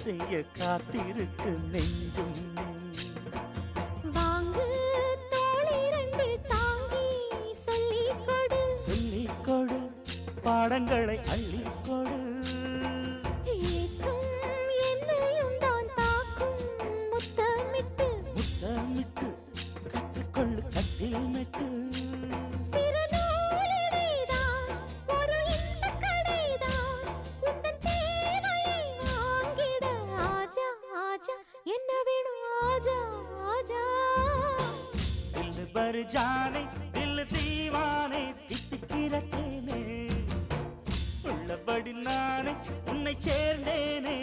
செய்ய காத்திருக்கு நெஞ்சும். வாங்கு தோளிரண்டு தாங்கி சொல்லிக் கொடு, சொல்லிக் கொடு, பாடங்களை அள்ளிக் கொடு. ஏக்கும் என்னையும் தான் தாக்கும் முத்தமிட்டு, முத்தமிட்டு கற்றுக்கொள்ளு கட்டில் மெட்டு. சிறு நூலிடைதான் ஒரு இன்பக் கடைதான், உந்தன் தேவையை வாங்கிட ஆஜா ஆஜா, என்ன வேணும் ஆஜா ஆஜா. தில் பர் ஜானே தில் தீவானே தித்திக்கிற தேனே, உள்ளபடி நானே உன்னை சேர்ந்தேனே.